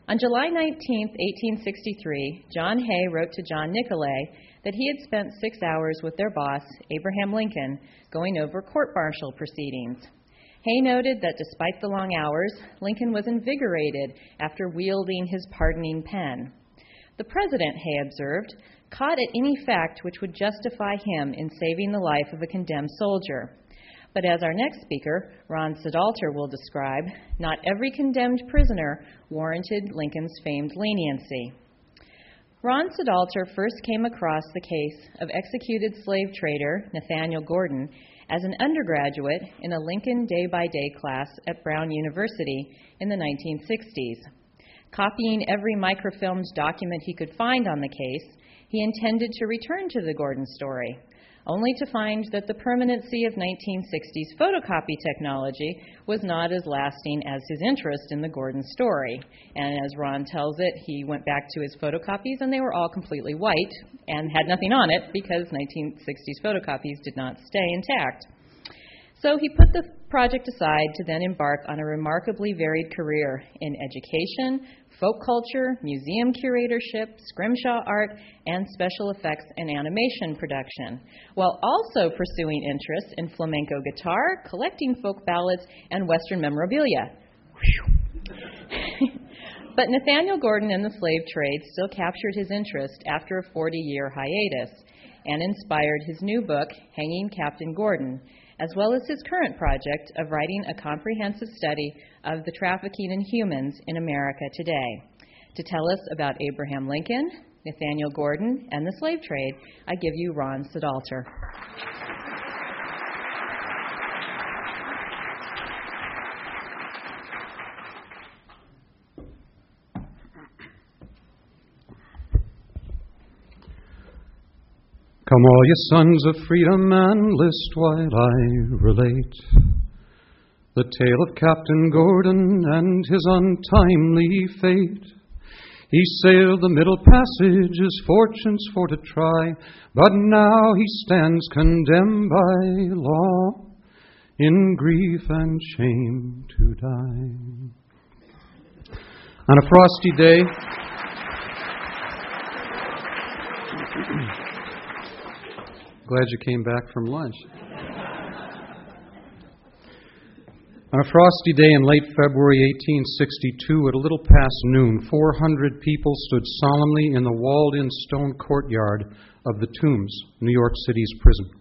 On July 19, 1863, John Hay wrote to John Nicolay that he had spent 6 hours with their boss, Abraham Lincoln, going over court-martial proceedings. Hay noted that despite the long hours, Lincoln was invigorated after wielding his pardoning pen. The president, Hay observed, caught at any fact which would justify him in saving the life of a condemned soldier. But as our next speaker, Ron Sedalter, will describe, not every condemned prisoner warranted Lincoln's famed leniency. Ron Sedalter first came across the case of executed slave trader Nathaniel Gordon as an undergraduate in a Lincoln day-by-day class at Brown University in the 1960s. Copying every microfilmed document he could find on the case, he intended to return to the Gordon story, only to find that the permanency of 1960s photocopy technology was not as lasting as his interest in the Gordon story. And as Ron tells it, he went back to his photocopies and they were all completely white and had nothing on it because 1960s photocopies did not stay intact. So he put the project aside to then embark on a remarkably varied career in education, folk culture, museum curatorship, scrimshaw art, and special effects and animation production, while also pursuing interests in flamenco guitar, collecting folk ballads, and Western memorabilia. But Nathaniel Gordon and the slave trade still captured his interest after a 40-year hiatus and inspired his new book, Hanging Captain Gordon, as well as his current project of writing a comprehensive study of the trafficking in humans in America today. To tell us about Abraham Lincoln, Nathaniel Gordon, and the slave trade, I give you Ron Sedalter. Come all ye sons of freedom and list while I relate the tale of Captain Gordon and his untimely fate. He sailed the middle passage his fortunes for to try, but now he stands condemned by law in grief and shame to die. On a frosty day, glad you came back from lunch. On a frosty day in late February 1862, at a little past noon, 400 people stood solemnly in the walled-in stone courtyard of the Tombs, New York City's prison.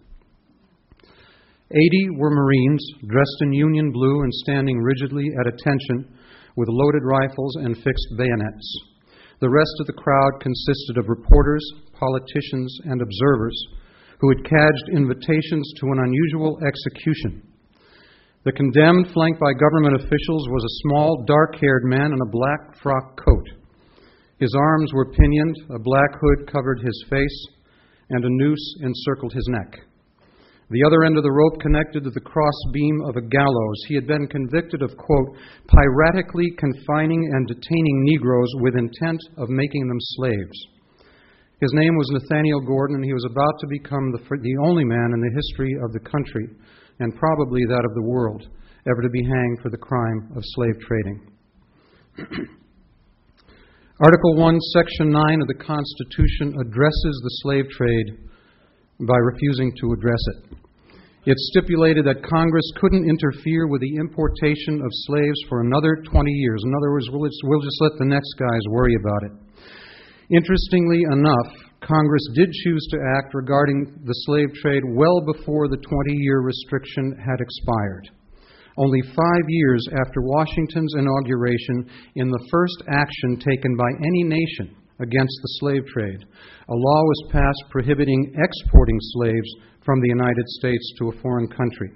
80 were Marines, dressed in Union blue and standing rigidly at attention with loaded rifles and fixed bayonets. The rest of the crowd consisted of reporters, politicians, and observers who had cadged invitations to an unusual execution. The condemned, flanked by government officials, was a small, dark-haired man in a black frock coat. His arms were pinioned, a black hood covered his face, and a noose encircled his neck. The other end of the rope connected to the cross beam of a gallows. He had been convicted of, quote, piratically confining and detaining Negroes with intent of making them slaves. His name was Nathaniel Gordon, and he was about to become the only man in the history of the country, and probably that of the world, ever to be hanged for the crime of slave trading. Article 1, Section 9 of the Constitution addresses the slave trade by refusing to address it. It stipulated that Congress couldn't interfere with the importation of slaves for another 20 years. In other words, we'll just let the next guys worry about it. Interestingly enough, Congress did choose to act regarding the slave trade well before the 20-year restriction had expired. Only 5 years after Washington's inauguration, in the first action taken by any nation against the slave trade, a law was passed prohibiting exporting slaves from the United States to a foreign country.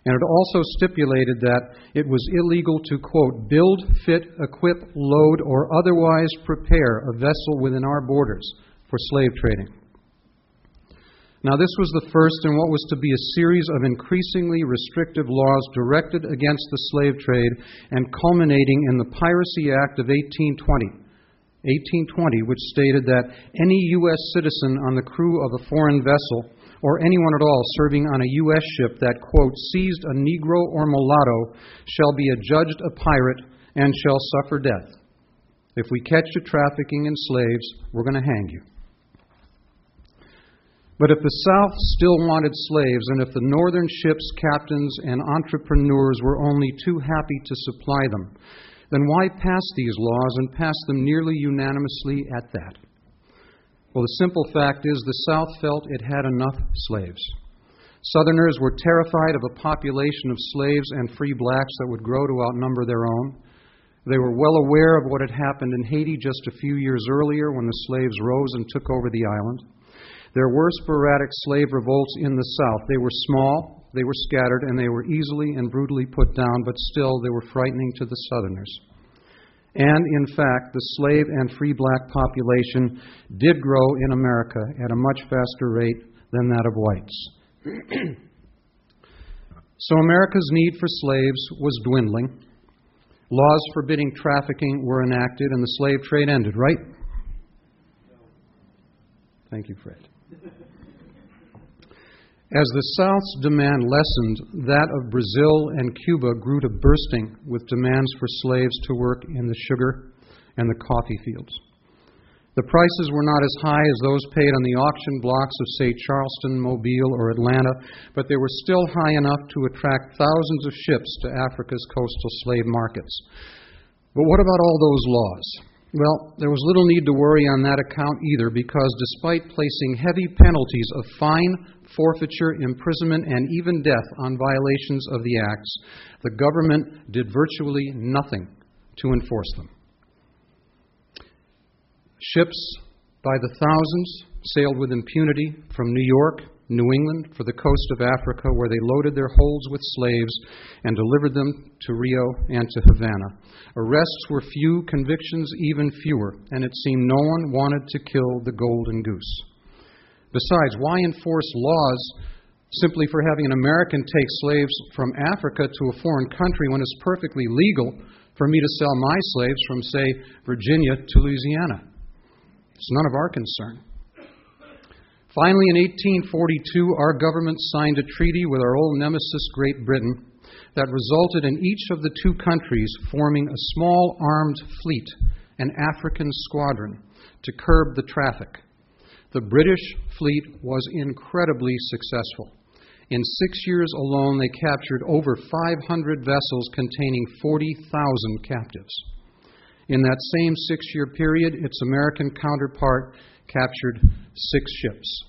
And it also stipulated that it was illegal to, quote, build, fit, equip, load, or otherwise prepare a vessel within our borders for slave trading. Now, this was the first in what was to be a series of increasingly restrictive laws directed against the slave trade and culminating in the Piracy Act of 1820, which stated that any U.S. citizen on the crew of a foreign vessel or anyone at all serving on a U.S. ship that, quote, seized a Negro or mulatto shall be adjudged a pirate and shall suffer death, If we catch you trafficking in slaves, we're going to hang you. But if the South still wanted slaves, and if the northern ships' captains and entrepreneurs were only too happy to supply them, then why pass these laws and pass them nearly unanimously at that? Well, the simple fact is the South felt it had enough slaves. Southerners were terrified of a population of slaves and free blacks that would grow to outnumber their own. They were well aware of what had happened in Haiti just a few years earlier when the slaves rose and took over the island. There were sporadic slave revolts in the South. They were small, they were scattered, and they were easily and brutally put down, but still they were frightening to the Southerners. And, in fact, the slave and free black population did grow in America at a much faster rate than that of whites. So America's need for slaves was dwindling. Laws forbidding trafficking were enacted, and the slave trade ended, right? Thank you, Fred. As the South's demand lessened, that of Brazil and Cuba grew to bursting with demands for slaves to work in the sugar and the coffee fields. The prices were not as high as those paid on the auction blocks of, say, Charleston, Mobile, or Atlanta, but they were still high enough to attract thousands of ships to Africa's coastal slave markets. But what about all those laws? Well, there was little need to worry on that account either, because despite placing heavy penalties of fine, forfeiture, imprisonment, and even death on violations of the acts, the government did virtually nothing to enforce them. Ships by the thousands sailed with impunity from New York, New England, for the coast of Africa, where they loaded their holds with slaves and delivered them to Rio and to Havana. Arrests were few, convictions even fewer, and it seemed no one wanted to kill the golden goose. Besides, why enforce laws simply for having an American take slaves from Africa to a foreign country when it's perfectly legal for me to sell my slaves from, say, Virginia to Louisiana? It's none of our concern. Finally, in 1842, our government signed a treaty with our old nemesis, Great Britain, that resulted in each of the two countries forming a small armed fleet, an African Squadron, to curb the traffic. The British fleet was incredibly successful. In 6 years alone, they captured over 500 vessels containing 40,000 captives. In that same 6-year period, its American counterpart captured 6 ships,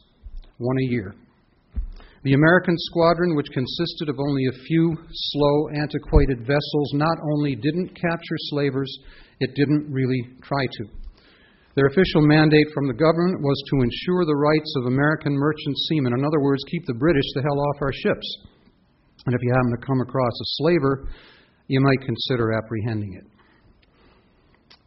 one a year. The American squadron, which consisted of only a few slow, antiquated vessels, not only didn't capture slavers, it didn't really try to. Their official mandate from the government was to ensure the rights of American merchant seamen. In other words, keep the British the hell off our ships. And if you happen to come across a slaver, you might consider apprehending it.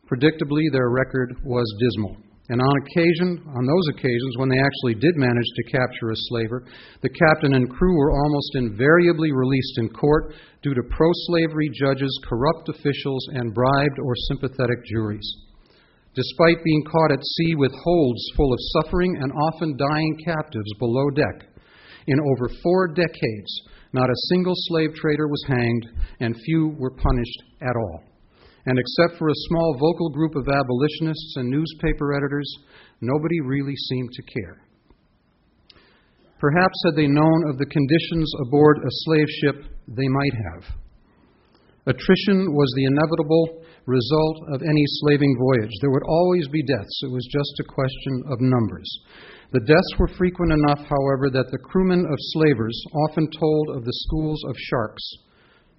Predictably, their record was dismal. And on those occasions, when they actually did manage to capture a slaver, the captain and crew were almost invariably released in court due to pro-slavery judges, corrupt officials, and bribed or sympathetic juries. Despite being caught at sea with holds full of suffering and often dying captives below deck, in over 4 decades, not a single slave trader was hanged, and few were punished at all. And except for a small vocal group of abolitionists and newspaper editors, nobody really seemed to care. Perhaps had they known of the conditions aboard a slave ship, they might have. Attrition was the inevitable result of any slaving voyage. There would always be deaths. It was just a question of numbers. The deaths were frequent enough, however, that the crewmen of slavers often told of the schools of sharks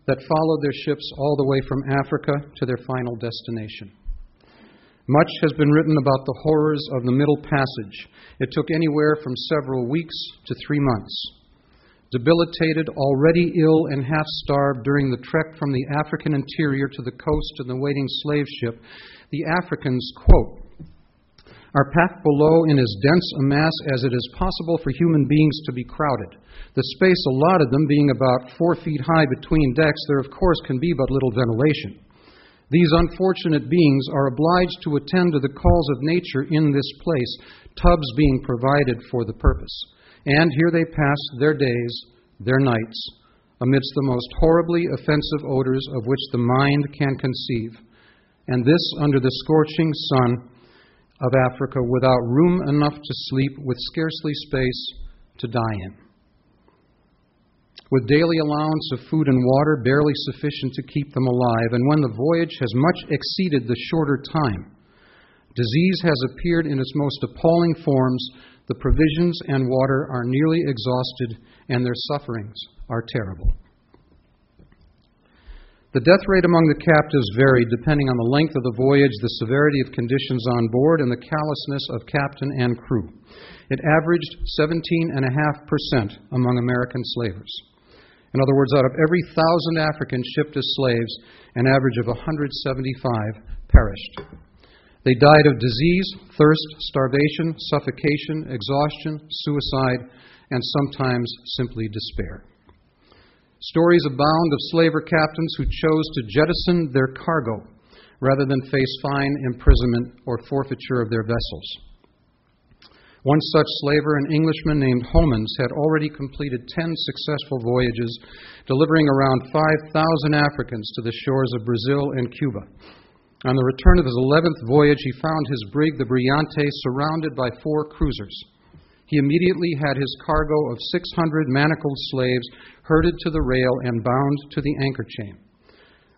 that followed their ships all the way from Africa to their final destination. Much has been written about the horrors of the Middle Passage. It took anywhere from several weeks to 3 months. Debilitated, already ill, and half-starved during the trek from the African interior to the coast in the waiting slave ship, the Africans, quote, are packed below in as dense a mass as it is possible for human beings to be crowded. The space allotted them being about 4 feet high between decks, there of course can be but little ventilation. These unfortunate beings are obliged to attend to the calls of nature in this place, tubs being provided for the purpose. And here they pass their days, their nights, amidst the most horribly offensive odors of which the mind can conceive. and this under the scorching sun of Africa, without room enough to sleep, with scarcely space to die in. With daily allowance of food and water barely sufficient to keep them alive, and when the voyage has much exceeded the shorter time, disease has appeared in its most appalling forms, the provisions and water are nearly exhausted, and their sufferings are terrible. The death rate among the captives varied depending on the length of the voyage, the severity of conditions on board, and the callousness of captain and crew. It averaged 17.5% among American slavers. In other words, out of every 1,000 Africans shipped as slaves, an average of 175 perished. They died of disease, thirst, starvation, suffocation, exhaustion, suicide, and sometimes simply despair. Stories abound of slaver captains who chose to jettison their cargo rather than face fine, imprisonment, or forfeiture of their vessels. One such slaver, an Englishman named Homans, had already completed 10 successful voyages, delivering around 5,000 Africans to the shores of Brazil and Cuba. On the return of his 11th voyage, he found his brig, the Brilhante, surrounded by 4 cruisers. He immediately had his cargo of 600 manacled slaves herded to the rail and bound to the anchor chain.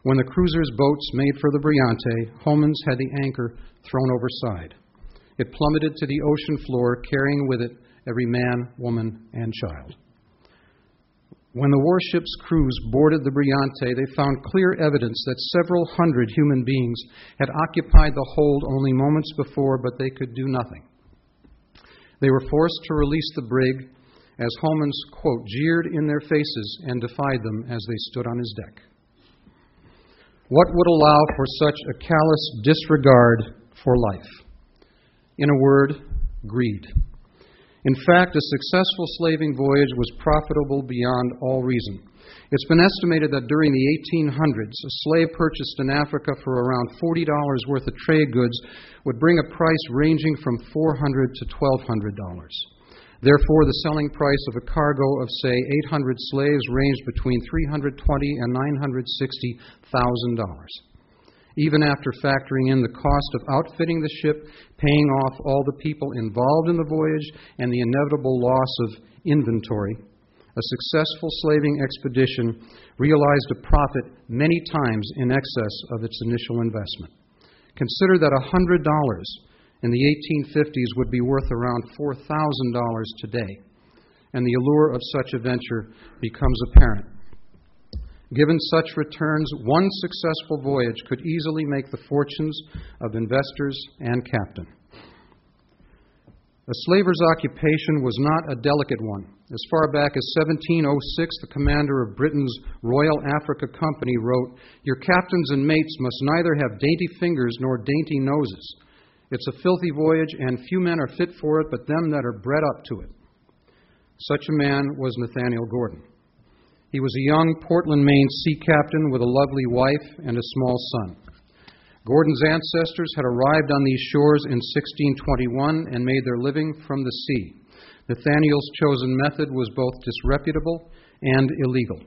When the cruiser's boats made for the Brilhante, Homans had the anchor thrown overside. It plummeted to the ocean floor, carrying with it every man, woman, and child. When the warship's crews boarded the Brilhante, they found clear evidence that several hundred human beings had occupied the hold only moments before, but they could do nothing. They were forced to release the brig as Homans, quote, jeered in their faces and defied them as they stood on his deck. What would allow for such a callous disregard for life? In a word, greed. In fact, a successful slaving voyage was profitable beyond all reason. It's been estimated that during the 1800s, a slave purchased in Africa for around $40 worth of trade goods would bring a price ranging from $400 to $1,200. Therefore, the selling price of a cargo of, say, 800 slaves ranged between $320,000 and $960,000. Even after factoring in the cost of outfitting the ship, paying off all the people involved in the voyage, and the inevitable loss of inventory, a successful slaving expedition realized a profit many times in excess of its initial investment. Consider that $100 in the 1850s would be worth around $4,000 today, and the allure of such a venture becomes apparent. Given such returns, one successful voyage could easily make the fortunes of investors and captain. A slaver's occupation was not a delicate one. As far back as 1706, the commander of Britain's Royal Africa Company wrote, "Your captains and mates must neither have dainty fingers nor dainty noses. It's a filthy voyage, and few men are fit for it but them that are bred up to it." Such a man was Nathaniel Gordon. He was a young Portland, Maine sea captain with a lovely wife and a small son. Gordon's ancestors had arrived on these shores in 1621 and made their living from the sea. Nathaniel's chosen method was both disreputable and illegal.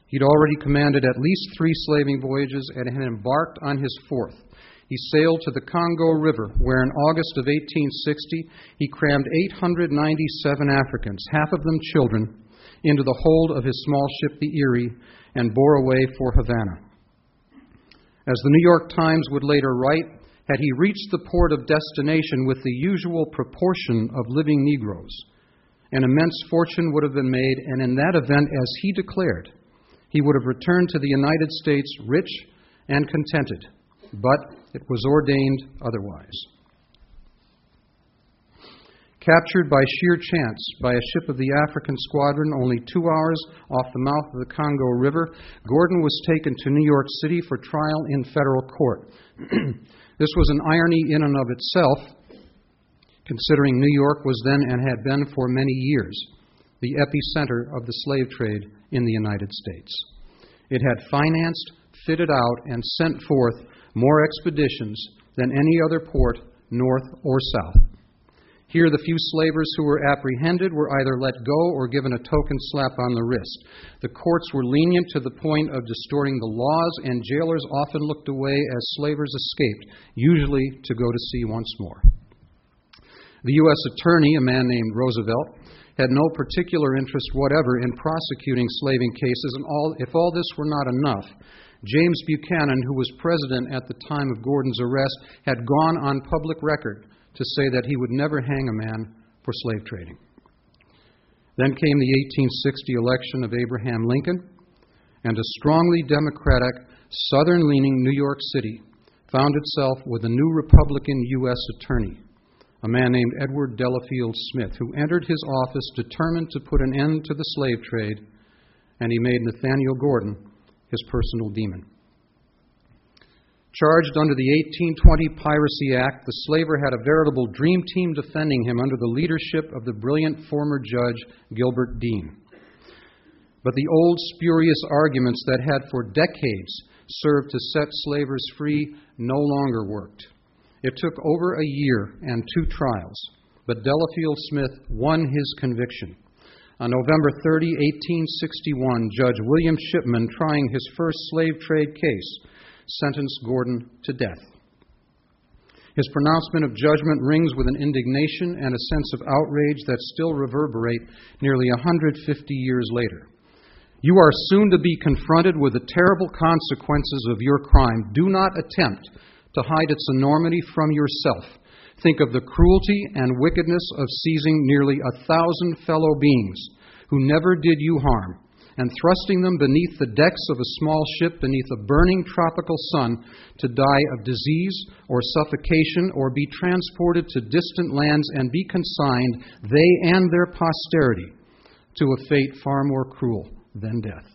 He'd already commanded at least 3 slaving voyages and had embarked on his 4th. He sailed to the Congo River, where in August of 1860 he crammed 897 Africans, half of them children, into the hold of his small ship, the Erie, and bore away for Havana. As the New York Times would later write, had he reached the port of destination with the usual proportion of living Negroes, an immense fortune would have been made, and in that event, as he declared, he would have returned to the United States rich and contented. But it was ordained otherwise. Captured by sheer chance by a ship of the African Squadron only 2 hours off the mouth of the Congo River, Gordon was taken to New York City for trial in federal court. This was an irony in and of itself, considering New York was then and had been for many years the epicenter of the slave trade in the United States. It had financed, fitted out, and sent forth more expeditions than any other port, north or south. Here, the few slavers who were apprehended were either let go or given a token slap on the wrist. The courts were lenient to the point of distorting the laws, and jailers often looked away as slavers escaped, usually to go to sea once more. The U.S. Attorney, a man named Roosevelt, had no particular interest whatever in prosecuting slaving cases, and if all this were not enough, James Buchanan, who was president at the time of Gordon's arrest, had gone on public record to say that he would never hang a man for slave trading. Then came the 1860 election of Abraham Lincoln, and a strongly Democratic, Southern-leaning New York City found itself with a new Republican U.S. attorney, a man named Edward Delafield Smith, who entered his office determined to put an end to the slave trade, and he made Nathaniel Gordon his personal demon. Charged under the 1820 Piracy Act, the slaver had a veritable dream team defending him under the leadership of the brilliant former judge Gilbert Dean. But the old spurious arguments that had for decades served to set slavers free no longer worked. It took over a year and 2 trials, but Delafield Smith won his conviction. On November 30, 1861, Judge William Shipman, trying his first slave trade case, sentenced Gordon to death. His pronouncement of judgment rings with an indignation and a sense of outrage that still reverberate nearly 150 years later. You are soon to be confronted with the terrible consequences of your crime. Do not attempt to hide its enormity from yourself. Think of the cruelty and wickedness of seizing nearly 1,000 fellow beings who never did you harm, and thrusting them beneath the decks of a small ship beneath a burning tropical sun to die of disease or suffocation or be transported to distant lands and be consigned, they and their posterity, to a fate far more cruel than death.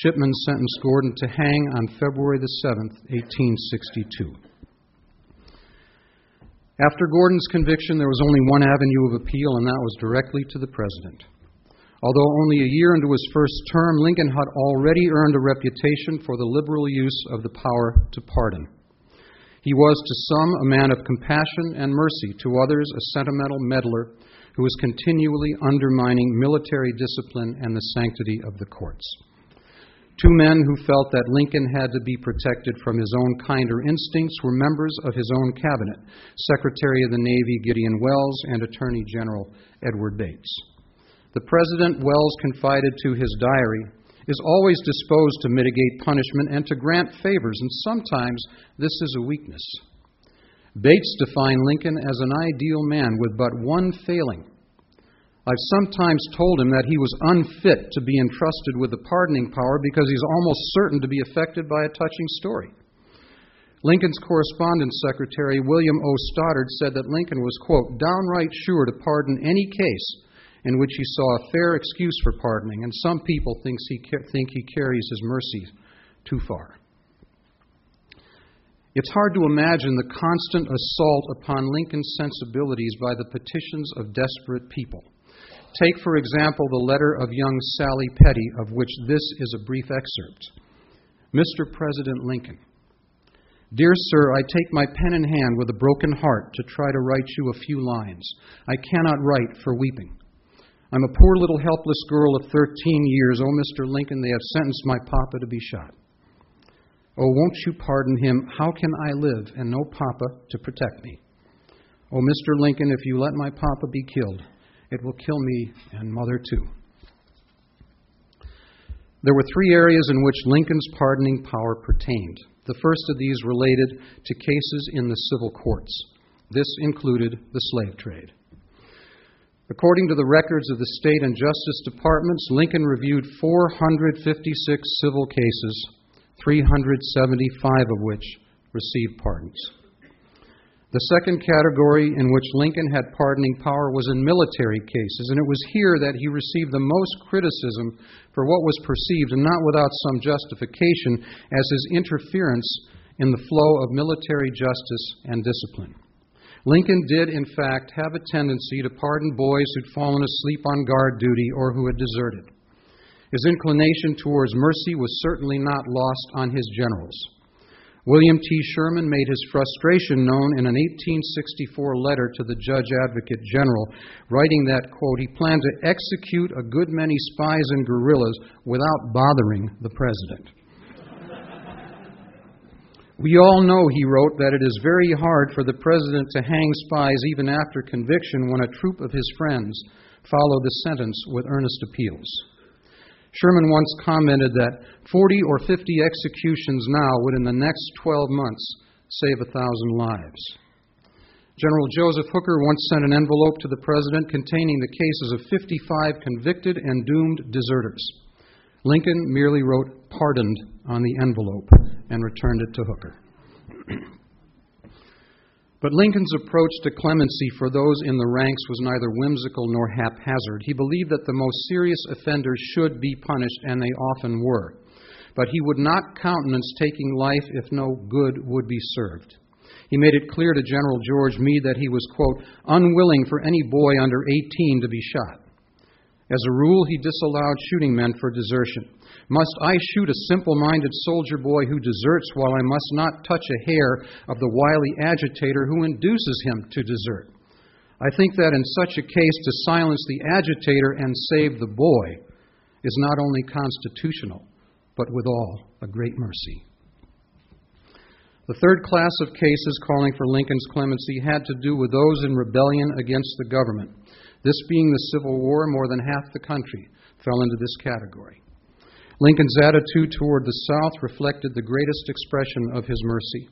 Shipman sentenced Gordon to hang on February the 7th, 1862. After Gordon's conviction, there was only one avenue of appeal, and that was directly to the president. Although only a year into his first term, Lincoln had already earned a reputation for the liberal use of the power to pardon. He was to some a man of compassion and mercy, to others a sentimental meddler who was continually undermining military discipline and the sanctity of the courts. 2 men who felt that Lincoln had to be protected from his own kinder instincts were members of his own cabinet, Secretary of the Navy Gideon Welles and Attorney General Edward Bates. The president, Welles confided to his diary, is always disposed to mitigate punishment and to grant favors, and sometimes this is a weakness. Bates defined Lincoln as an ideal man with but one failing. I've sometimes told him that he was unfit to be entrusted with the pardoning power because he's almost certain to be affected by a touching story. Lincoln's correspondence secretary, William O. Stoddard, said that Lincoln was, quote, downright sure to pardon any case in which he saw a fair excuse for pardoning, and some people think he carries his mercy too far. It's hard to imagine the constant assault upon Lincoln's sensibilities by the petitions of desperate people. Take, for example, the letter of young Sally Petty, of which this is a brief excerpt. Mr. President Lincoln, dear sir, I take my pen in hand with a broken heart to try to write you a few lines. I cannot write for weeping. I'm a poor little helpless girl of 13 years. Oh, Mr. Lincoln, they have sentenced my papa to be shot. Oh, won't you pardon him? How can I live and no papa to protect me? Oh, Mr. Lincoln, if you let my papa be killed, it will kill me and mother too. There were 3 areas in which Lincoln's pardoning power pertained. The first of these related to cases in the civil courts. This included the slave trade. According to the records of the State and Justice Departments, Lincoln reviewed 456 civil cases, 375 of which received pardons. The second category in which Lincoln had pardoning power was in military cases, and it was here that he received the most criticism for what was perceived, and not without some justification, as his interference in the flow of military justice and discipline. Lincoln did, in fact, have a tendency to pardon boys who'd fallen asleep on guard duty or who had deserted. His inclination towards mercy was certainly not lost on his generals. William T. Sherman made his frustration known in an 1864 letter to the Judge Advocate General, writing that, quote, he planned to execute a good many spies and guerrillas without bothering the president. We all know, he wrote, that it is very hard for the president to hang spies even after conviction when a troop of his friends follow the sentence with earnest appeals. Sherman once commented that 40 or 50 executions now would in the next 12 months save 1,000 lives. General Joseph Hooker once sent an envelope to the president containing the cases of 55 convicted and doomed deserters. Lincoln merely wrote "pardoned" on the envelope and returned it to Hooker. But Lincoln's approach to clemency for those in the ranks was neither whimsical nor haphazard. He believed that the most serious offenders should be punished, and they often were. But he would not countenance taking life if no good would be served. He made it clear to General George Meade that he was, quote, unwilling for any boy under 18 to be shot. As a rule, he disallowed shooting men for desertion. Must I shoot a simple-minded soldier boy who deserts while I must not touch a hair of the wily agitator who induces him to desert? I think that in such a case to silence the agitator and save the boy is not only constitutional, but withal a great mercy. The third class of cases calling for Lincoln's clemency had to do with those in rebellion against the government. This being the Civil War, more than half the country fell into this category. Lincoln's attitude toward the South reflected the greatest expression of his mercy.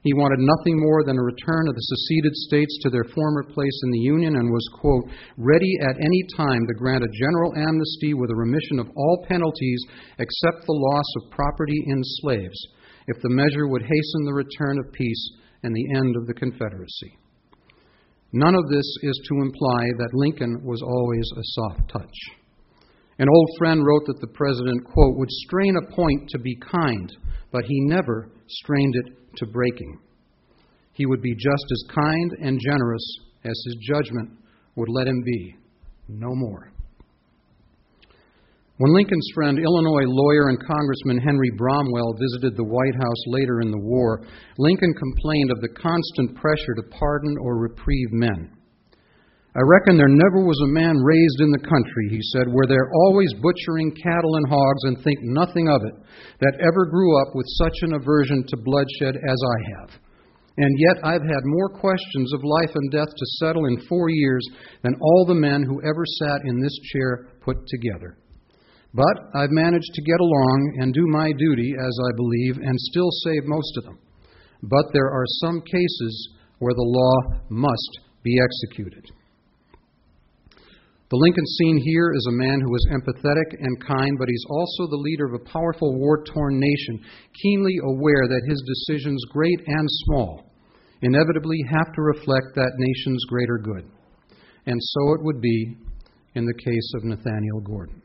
He wanted nothing more than a return of the seceded states to their former place in the Union and was, quote, ready at any time to grant a general amnesty with a remission of all penalties except the loss of property in slaves, if the measure would hasten the return of peace and the end of the Confederacy. None of this is to imply that Lincoln was always a soft touch. An old friend wrote that the president, quote, would strain a point to be kind, but he never strained it to breaking. He would be just as kind and generous as his judgment would let him be, no more. When Lincoln's friend, Illinois lawyer and Congressman Henry Bromwell visited the White House later in the war, Lincoln complained of the constant pressure to pardon or reprieve men. I reckon there never was a man raised in the country, he said, where they're always butchering cattle and hogs and think nothing of it, that ever grew up with such an aversion to bloodshed as I have. And yet I've had more questions of life and death to settle in 4 years than all the men who ever sat in this chair put together. But I've managed to get along and do my duty, as I believe, and still save most of them. But there are some cases where the law must be executed. The Lincoln seen here is a man who is empathetic and kind, but he's also the leader of a powerful war-torn nation, keenly aware that his decisions, great and small, inevitably have to reflect that nation's greater good. And so it would be in the case of Nathaniel Gordon.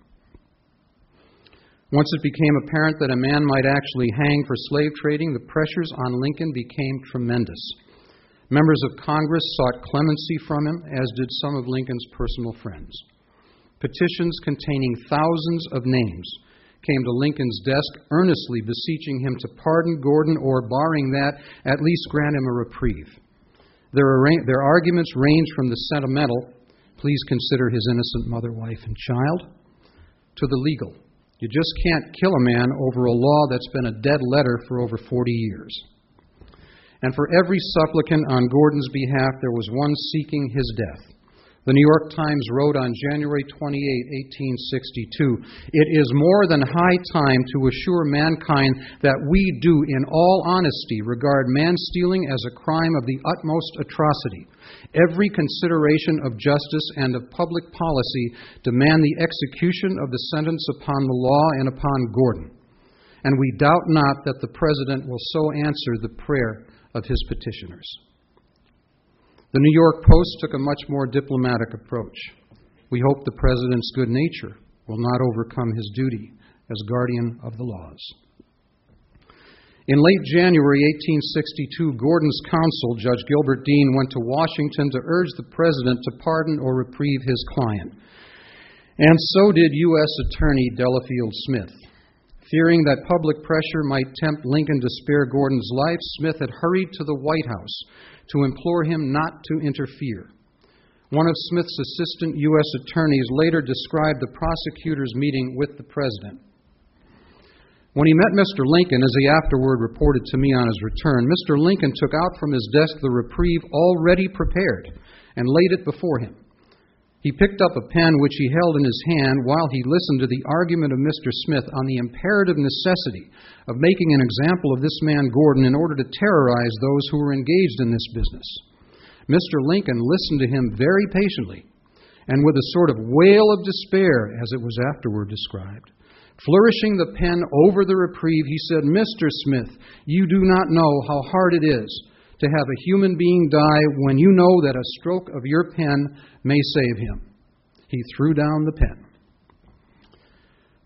Once it became apparent that a man might actually hang for slave trading, the pressures on Lincoln became tremendous. Members of Congress sought clemency from him, as did some of Lincoln's personal friends. Petitions containing thousands of names came to Lincoln's desk, earnestly beseeching him to pardon Gordon or, barring that, at least grant him a reprieve. Their arguments ranged from the sentimental, please consider his innocent mother, wife, and child, to the legal. You just can't kill a man over a law that's been a dead letter for over 40 years. And for every supplicant on Gordon's behalf, there was one seeking his death. The New York Times wrote on January 28, 1862, "It is more than high time to assure mankind that we do in all honesty regard man-stealing as a crime of the utmost atrocity. Every consideration of justice and of public policy demand the execution of the sentence upon the law and upon Gordon. And we doubt not that the President will so answer the prayer of his petitioners." The New York Post took a much more diplomatic approach. "We hope the President's good nature will not overcome his duty as guardian of the laws." In late January 1862, Gordon's counsel, Judge Gilbert Dean, went to Washington to urge the President to pardon or reprieve his client. And so did U.S. Attorney Delafield Smith. Fearing that public pressure might tempt Lincoln to spare Gordon's life, Smith had hurried to the White House to implore him not to interfere. One of Smith's assistant U.S. attorneys later described the prosecutor's meeting with the president. When he met Mr. Lincoln, as he afterward reported to me on his return, Mr. Lincoln took out from his desk the reprieve already prepared and laid it before him. He picked up a pen which he held in his hand while he listened to the argument of Mr. Smith on the imperative necessity of making an example of this man Gordon in order to terrorize those who were engaged in this business. Mr. Lincoln listened to him very patiently and with a sort of wail of despair, as it was afterward described. Flourishing the pen over the reprieve, he said, "Mr. Smith, you do not know how hard it is to have a human being die when you know that a stroke of your pen may save him." He threw down the pen.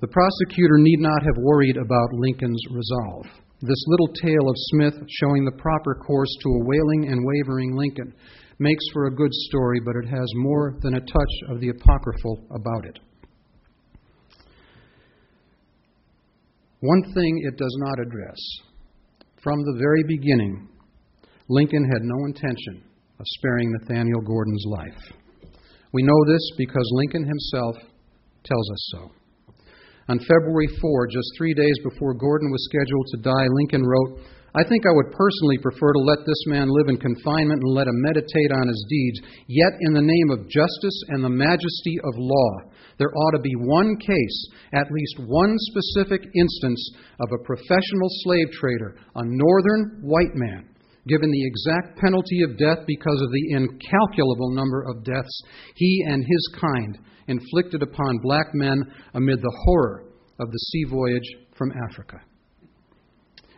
The prosecutor need not have worried about Lincoln's resolve. This little tale of Smith showing the proper course to a wailing and wavering Lincoln makes for a good story, but it has more than a touch of the apocryphal about it. One thing it does not address. From the very beginning, Lincoln had no intention of sparing Nathaniel Gordon's life. We know this because Lincoln himself tells us so. On February 4, just 3 days before Gordon was scheduled to die, Lincoln wrote, "I think I would personally prefer to let this man live in confinement and let him meditate on his deeds, yet in the name of justice and the majesty of law, there ought to be one case, at least one specific instance of a professional slave trader, a northern white man, given the exact penalty of death because of the incalculable number of deaths he and his kind inflicted upon black men amid the horror of the sea voyage from Africa."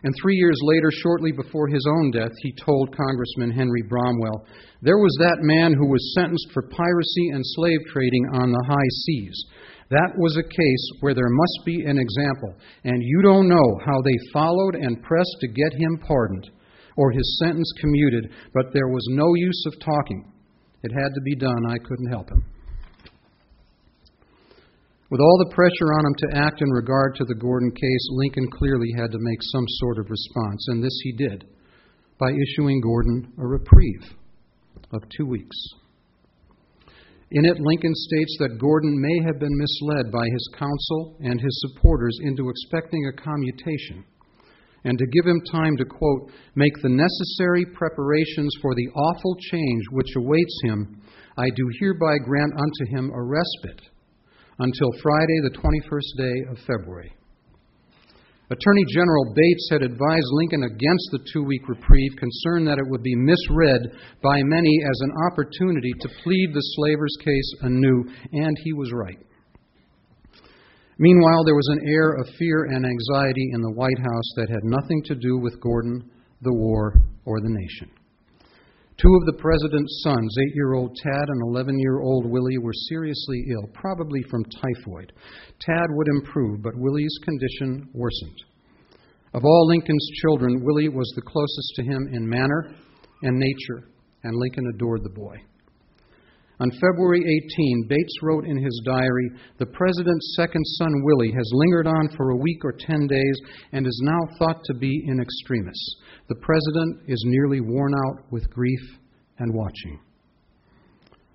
And 3 years later, shortly before his own death, he told Congressman Henry Bromwell, "There was that man who was sentenced for piracy and slave trading on the high seas. That was a case where there must be an example, and you don't know how they followed and pressed to get him pardoned or his sentence commuted, but there was no use of talking. It had to be done. I couldn't help him." With all the pressure on him to act in regard to the Gordon case, Lincoln clearly had to make some sort of response, and this he did by issuing Gordon a reprieve of 2 weeks. In it, Lincoln states that Gordon may have been misled by his counsel and his supporters into expecting a commutation, and to give him time to, quote, "make the necessary preparations for the awful change which awaits him, I do hereby grant unto him a respite until Friday, the 21st day of February." Attorney General Bates had advised Lincoln against the 2-week reprieve, concerned that it would be misread by many as an opportunity to plead the slaver's case anew, and he was right. Meanwhile, there was an air of fear and anxiety in the White House that had nothing to do with Gordon, the war, or the nation. 2 of the president's sons, 8-year-old Tad and 11-year-old Willie, were seriously ill, probably from typhoid. Tad would improve, but Willie's condition worsened. Of all Lincoln's children, Willie was the closest to him in manner and nature, and Lincoln adored the boy. On February 18, Bates wrote in his diary, "The president's second son, Willie, has lingered on for a week or 10 days and is now thought to be in extremis. The president is nearly worn out with grief and watching."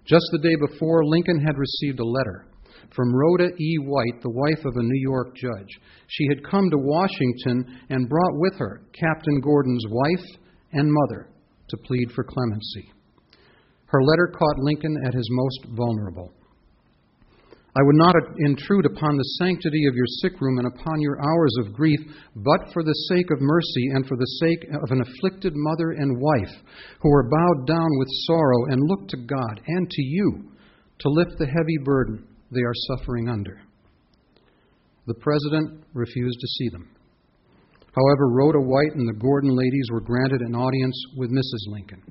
Just the day before, Lincoln had received a letter from Rhoda E. White, the wife of a New York judge. She had come to Washington and brought with her Captain Gordon's wife and mother to plead for clemency. Her letter caught Lincoln at his most vulnerable. "I would not intrude upon the sanctity of your sick room and upon your hours of grief, but for the sake of mercy and for the sake of an afflicted mother and wife who are bowed down with sorrow and look to God and to you to lift the heavy burden they are suffering under." The president refused to see them. However, Rhoda White and the Gordon ladies were granted an audience with Mrs. Lincoln.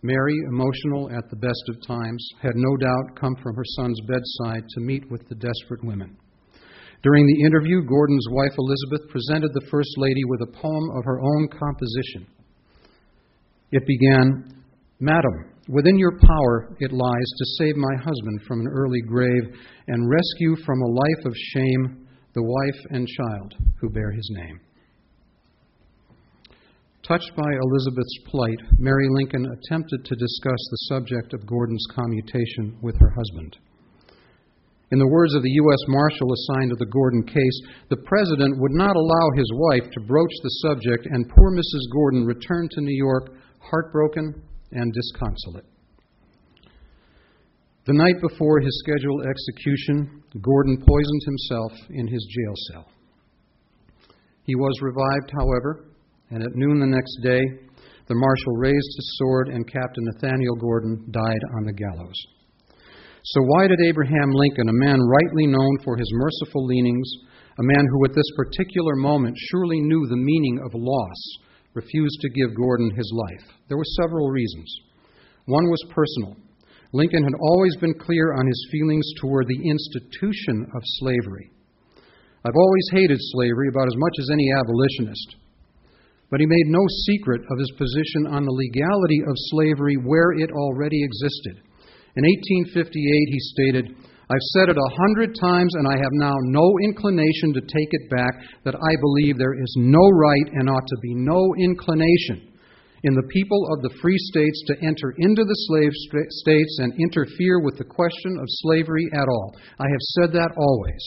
Mary, emotional at the best of times, had no doubt come from her son's bedside to meet with the desperate women. During the interview, Gordon's wife Elizabeth presented the First Lady with a poem of her own composition. It began, "Madam, within your power it lies to save my husband from an early grave and rescue from a life of shame the wife and child who bear his name. Touched by Elizabeth's plight, Mary Lincoln attempted to discuss the subject of Gordon's commutation with her husband. In the words of the U.S. Marshal assigned to the Gordon case, the President would not allow his wife to broach the subject, and poor Mrs. Gordon returned to New York heartbroken and disconsolate. The night before his scheduled execution, Gordon poisoned himself in his jail cell. He was revived, however, and at noon the next day, the Marshal raised his sword and Captain Nathaniel Gordon died on the gallows. So why did Abraham Lincoln, a man rightly known for his merciful leanings, a man who at this particular moment surely knew the meaning of loss, refuse to give Gordon his life? There were several reasons. One was personal. Lincoln had always been clear on his feelings toward the institution of slavery. I've always hated slavery about as much as any abolitionist. But he made no secret of his position on the legality of slavery where it already existed. In 1858, he stated, "I've said it 100 times, and I have now no inclination to take it back, that I believe there is no right and ought to be no inclination in the people of the free states to enter into the slave states and interfere with the question of slavery at all. I have said that always."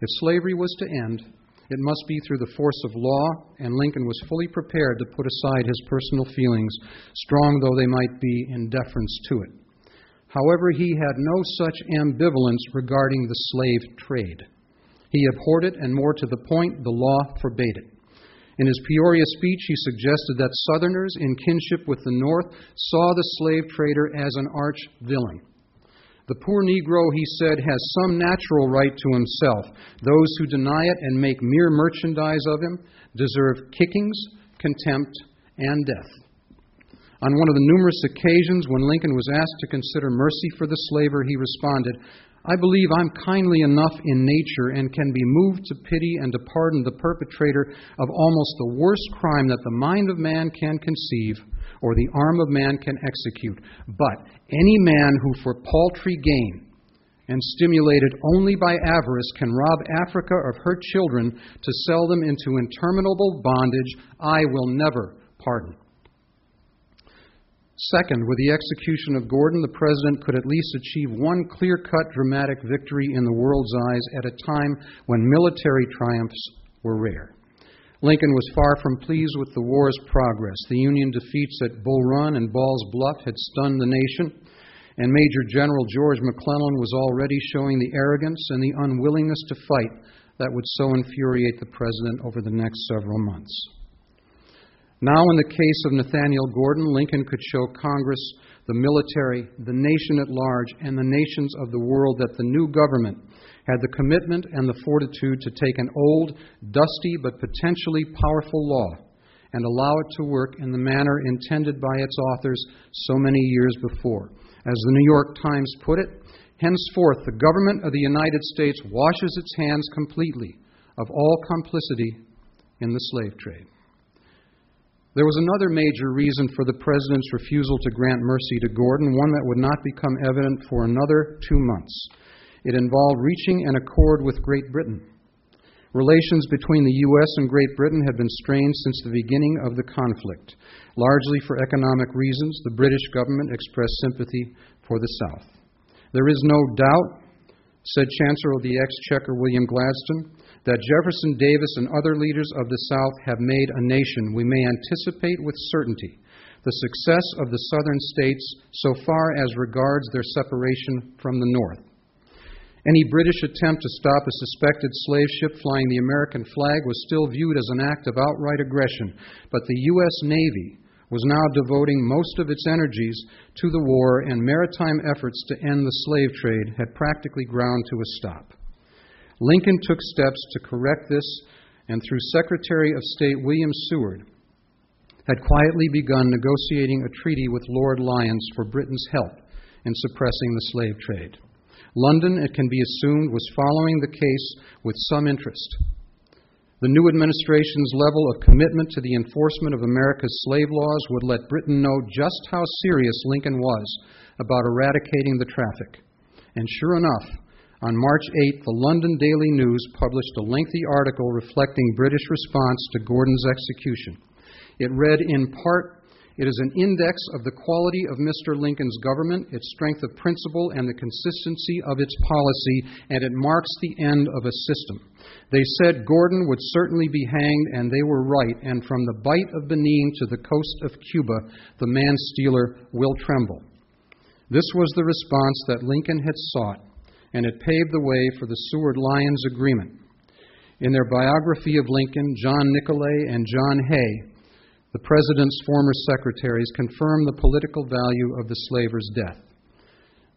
If slavery was to end, it must be through the force of law, and Lincoln was fully prepared to put aside his personal feelings, strong though they might be, in deference to it. However, he had no such ambivalence regarding the slave trade. He abhorred it, and more to the point, the law forbade it. In his Peoria speech, he suggested that Southerners, in kinship with the North, saw the slave trader as an arch villain. The poor Negro, he said, has some natural right to himself. Those who deny it and make mere merchandise of him deserve kickings, contempt, and death. On one of the numerous occasions when Lincoln was asked to consider mercy for the slaver, he responded, "I believe I'm kindly enough in nature and can be moved to pity and to pardon the perpetrator of almost the worst crime that the mind of man can conceive or the arm of man can execute. But any man who for paltry gain and stimulated only by avarice can rob Africa of her children to sell them into interminable bondage, I will never pardon." Second, with the execution of Gordon, the President could at least achieve one clear-cut dramatic victory in the world's eyes at a time when military triumphs were rare. Lincoln was far from pleased with the war's progress. The Union defeats at Bull Run and Ball's Bluff had stunned the nation, and Major General George McClellan was already showing the arrogance and the unwillingness to fight that would so infuriate the President over the next several months. Now, in the case of Nathaniel Gordon, Lincoln could show Congress, the military, the nation at large, and the nations of the world that the new government had the commitment and the fortitude to take an old, dusty, but potentially powerful law and allow it to work in the manner intended by its authors so many years before. As the New York Times put it, henceforth the government of the United States washes its hands completely of all complicity in the slave trade. There was another major reason for the President's refusal to grant mercy to Gordon, one that would not become evident for another 2 months. It involved reaching an accord with Great Britain. Relations between the U.S. and Great Britain had been strained since the beginning of the conflict. Largely for economic reasons, the British government expressed sympathy for the South. There is no doubt, said Chancellor of the Exchequer William Gladstone, that Jefferson Davis and other leaders of the South have made a nation. We may anticipate with certainty the success of the Southern states so far as regards their separation from the North. Any British attempt to stop a suspected slave ship flying the American flag was still viewed as an act of outright aggression, but the U.S. Navy was now devoting most of its energies to the war, and maritime efforts to end the slave trade had practically ground to a stop. Lincoln took steps to correct this, and through Secretary of State William Seward, had quietly begun negotiating a treaty with Lord Lyons for Britain's help in suppressing the slave trade. London, it can be assumed, was following the case with some interest. The new administration's level of commitment to the enforcement of America's slave laws would let Britain know just how serious Lincoln was about eradicating the traffic. And sure enough, On March 8th, the London Daily News published a lengthy article reflecting British response to Gordon's execution. It read in part, "It is an index of the quality of Mr. Lincoln's government, its strength of principle, and the consistency of its policy, and it marks the end of a system. They said Gordon would certainly be hanged, and they were right, and from the Bight of Benin to the coast of Cuba, the man-stealer will tremble." This was the response that Lincoln had sought, and it paved the way for the Seward-Lyons Agreement. In their biography of Lincoln, John Nicolay and John Hay, the President's former secretaries, confirm the political value of the slaver's death.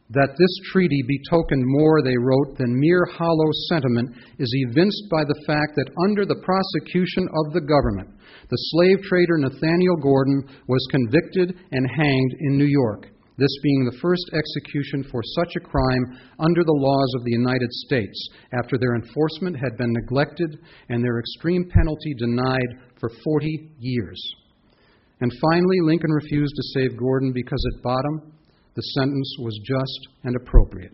That this treaty betokened more, they wrote, than mere hollow sentiment is evinced by the fact that under the prosecution of the government, the slave trader Nathaniel Gordon was convicted and hanged in New York, this being the first execution for such a crime under the laws of the United States, after their enforcement had been neglected and their extreme penalty denied for 40 years. And finally, Lincoln refused to save Gordon because at bottom, the sentence was just and appropriate.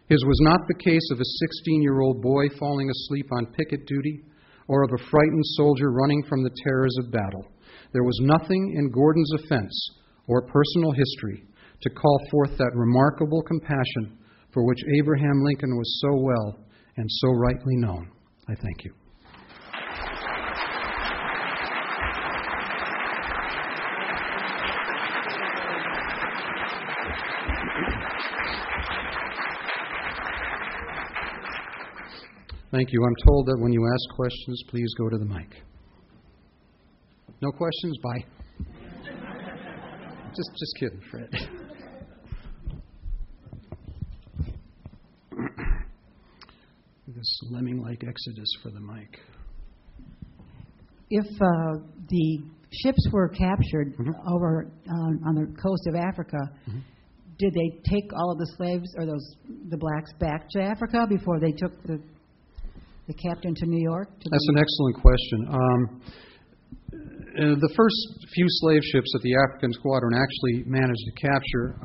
His was not the case of a 16-year-old boy falling asleep on picket duty or of a frightened soldier running from the terrors of battle. There was nothing in Gordon's offense or personal history to call forth that remarkable compassion for which Abraham Lincoln was so well and so rightly known. I thank you. Thank you. I'm told that when you ask questions, please go to the mic. No questions? Bye. Just kidding, Fred. This lemming-like exodus for the mic. If the ships were captured over on the coast of Africa, did they take all of the slaves or the blacks back to Africa before they took the captain to New York? That's an excellent question. The first few slave ships that the African Squadron actually managed to capture,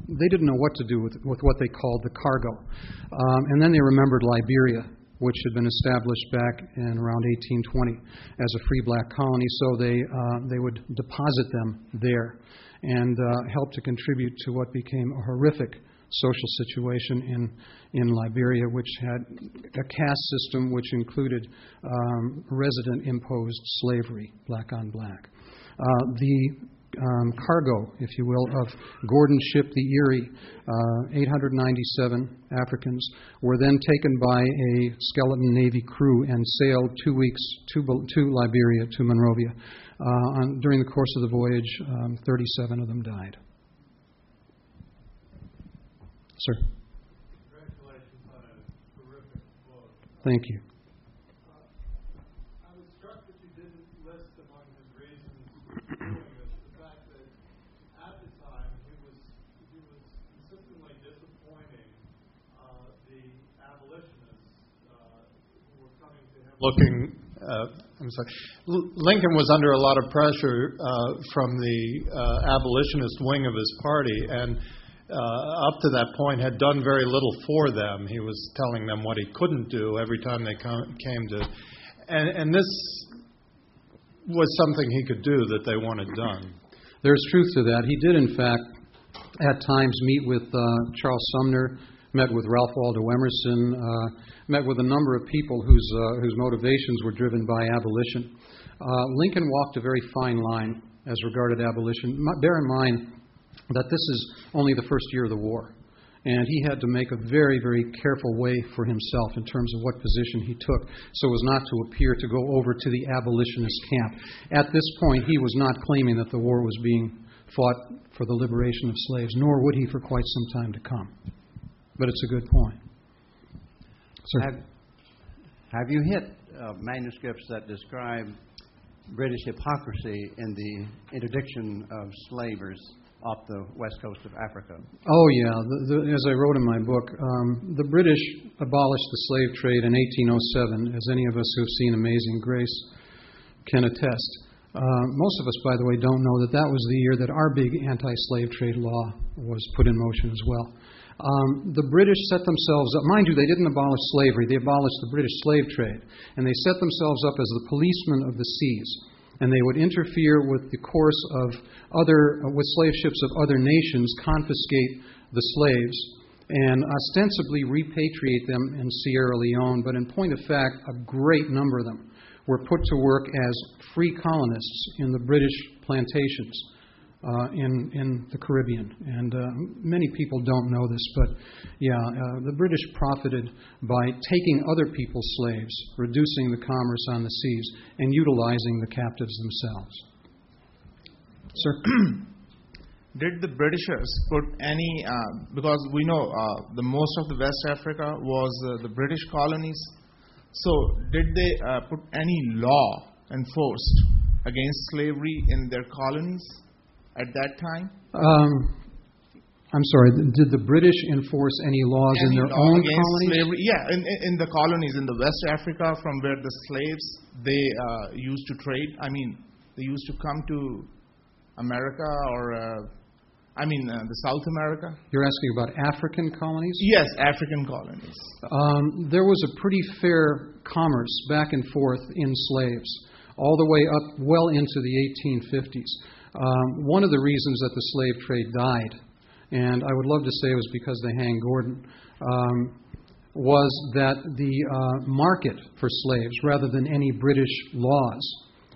they didn't know what to do with what they called the cargo. And then they remembered Liberia, which had been established back in around 1820 as a free black colony, so they would deposit them there and help to contribute to what became a horrific social situation in Liberia, which had a caste system which included resident-imposed slavery, black on black. The cargo, if you will, of Gordon's ship, the Erie, 897 Africans, were then taken by a skeleton Navy crew and sailed 2 weeks to Liberia, to Monrovia. During the course of the voyage, 37 of them died. Sir. Congratulations on a terrific book. Thank you. I was struck that you didn't list among his reasons for doing this the fact that at the time he was consistently disappointing the abolitionists who were coming to him looking. Lincoln was under a lot of pressure from the abolitionist wing of his party, and up to that point had done very little for them. He was telling them what he couldn't do every time they came to... And this was something he could do that they wanted done. There's truth to that. He did, in fact, at times meet with Charles Sumner, met with Ralph Waldo Emerson, met with a number of people whose motivations were driven by abolition. Lincoln walked a very fine line as regarded abolition. Bear in mind that this is only the first year of the war, and he had to make a very, very careful way for himself in terms of what position he took so as not to appear to go over to the abolitionist camp. At this point, he was not claiming that the war was being fought for the liberation of slaves, nor would he for quite some time to come. But it's a good point. Sir? Have you hit manuscripts that describe British hypocrisy in the interdiction of slavers off the west coast of Africa? Oh, yeah. As I wrote in my book, the British abolished the slave trade in 1807, as any of us who have seen Amazing Grace can attest. Most of us, by the way, don't know that that was the year that our big anti-slave trade law was put in motion as well. The British set themselves up, mind you, they didn't abolish slavery, they abolished the British slave trade, and they set themselves up as the policemen of the seas, and they would interfere with the course of with slave ships of other nations, confiscate the slaves, and ostensibly repatriate them in Sierra Leone, but in point of fact, a great number of them were put to work as free colonists in the British plantations in the Caribbean. And many people don't know this, but the British profited by taking other people's slaves, reducing the commerce on the seas, and utilizing the captives themselves. Sir? Did the Britishers put any, because we know the most of the West Africa was the British colonies, so did they put any law enforced against slavery in their colonies at that time? I'm sorry, did the British enforce any laws in their own colonies? Slavery? Yeah, in the colonies in the West Africa from where the slaves, they used to trade. I mean, they used to come to America or... the South America. You're asking about African colonies? Yes, African colonies. There was a pretty fair commerce back and forth in slaves, all the way up well into the 1850s. One of the reasons that the slave trade died, and I would love to say it was because they hanged Gordon, was that the market for slaves, rather than any British laws,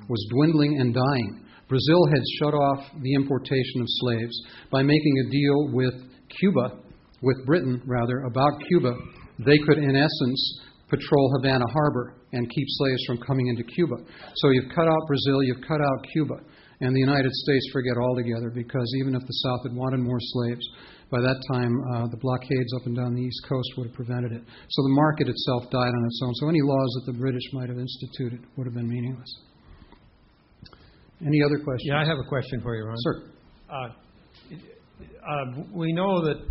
was dwindling and dying. Brazil had shut off the importation of slaves by making a deal with Britain, about Cuba. They could, in essence, patrol Havana Harbor and keep slaves from coming into Cuba. So you've cut out Brazil, you've cut out Cuba, and the United States forget altogether, because even if the South had wanted more slaves, by that time the blockades up and down the East Coast would have prevented it. So the market itself died on its own. So any laws that the British might have instituted would have been meaningless. Any other questions? Yeah, I have a question for you, Ron. Sir. We know that,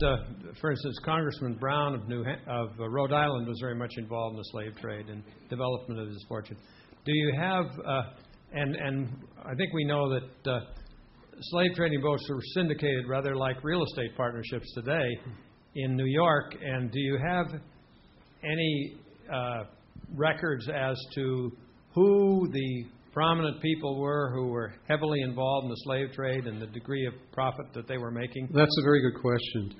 for instance, Congressman Brown of Rhode Island was very much involved in the slave trade and development of his fortune. Do you have, and I think we know that slave trading boats were syndicated rather like real estate partnerships today in New York, and do you have any records as to who the prominent people who were heavily involved in the slave trade and the degree of profit that they were making? That's a very good question.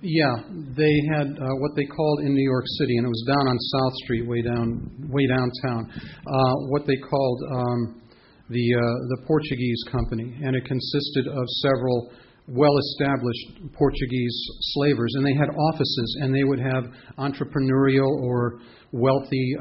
They had what they called in New York City, and it was down on South Street, way downtown, what they called the Portuguese Company, and it consisted of several well-established Portuguese slavers, and they had offices, and they would have entrepreneurial or wealthy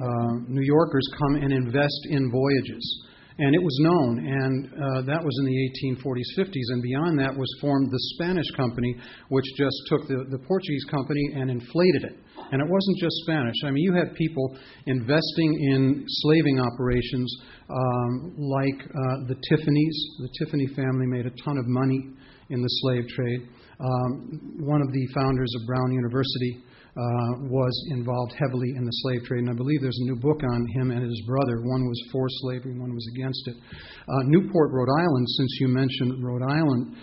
New Yorkers come and invest in voyages. And it was known, and that was in the 1840s, 50s, and beyond that was formed the Spanish Company, which just took the Portuguese Company and inflated it. And it wasn't just Spanish. I mean, you had people investing in slaving operations like the Tiffany's. The Tiffany family made a ton of money in the slave trade. One of the founders of Brown University was involved heavily in the slave trade, and I believe there's a new book on him and his brother. One was for slavery, one was against it. Newport, Rhode Island, since you mentioned Rhode Island,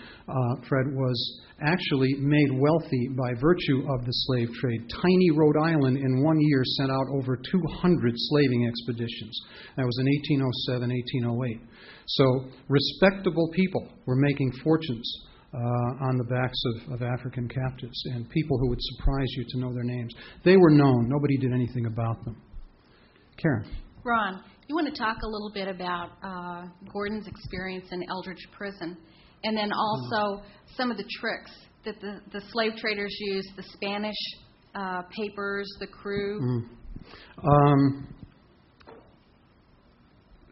Fred, was actually made wealthy by virtue of the slave trade. Tiny Rhode Island in 1 year sent out over 200 slaving expeditions. That was in 1807, 1808. So respectable people were making fortunes on the backs of African captives, and people who would surprise you to know their names. They were known. Nobody did anything about them. Karen. Ron, you want to talk a little bit about Gordon's experience in Eldridge Prison, and then also some of the tricks that the slave traders used, the Spanish papers, the crew?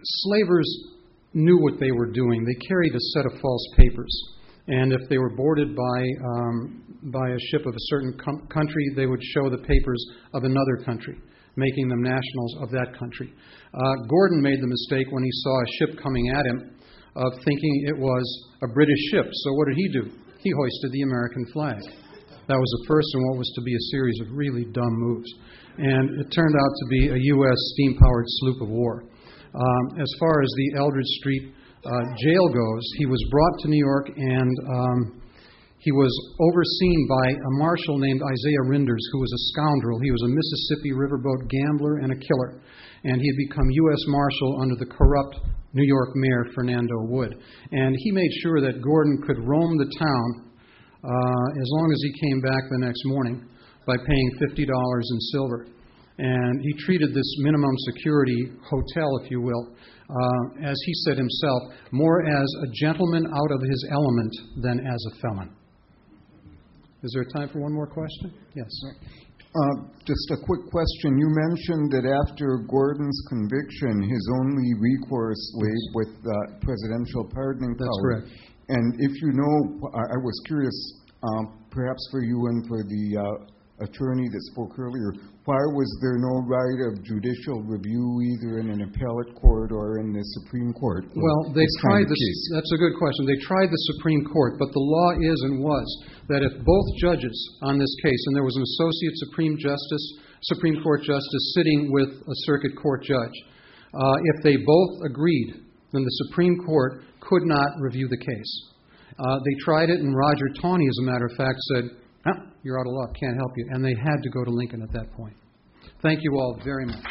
Slavers knew what they were doing. They carried a set of false papers. And if they were boarded by a ship of a certain country, they would show the papers of another country, making them nationals of that country. Gordon made the mistake when he saw a ship coming at him of thinking it was a British ship. So what did he do? He hoisted the American flag. That was the first in what was to be a series of really dumb moves. And it turned out to be a U.S. steam-powered sloop of war. As far as the Eldridge Street jail goes, he was brought to New York and he was overseen by a marshal named Isaiah Rinders, who was a scoundrel. He was a Mississippi riverboat gambler and a killer. And he had become U.S. Marshal under the corrupt New York Mayor, Fernando Wood. And he made sure that Gordon could roam the town as long as he came back the next morning by paying $50 in silver. And he treated this minimum security hotel, if you will, as he said himself, more as a gentleman out of his element than as a felon. Is there time for one more question? Yes. Just a quick question. You mentioned that after Gordon's conviction, his only recourse lay with presidential pardoning power. That's correct. And if you know, I was curious, perhaps for you and for the attorney that spoke earlier, why was there no right of judicial review either in an appellate court or in the Supreme Court? Well, they tried this. That's a good question. They tried the Supreme Court, but the law is and was that if both judges on this case, and there was an associate Supreme Court justice sitting with a circuit court judge, if they both agreed, then the Supreme Court could not review the case. They tried it, and Roger Taney, as a matter of fact, said, you're out of luck, can't help you. And they had to go to Lincoln at that point. Thank you all very much.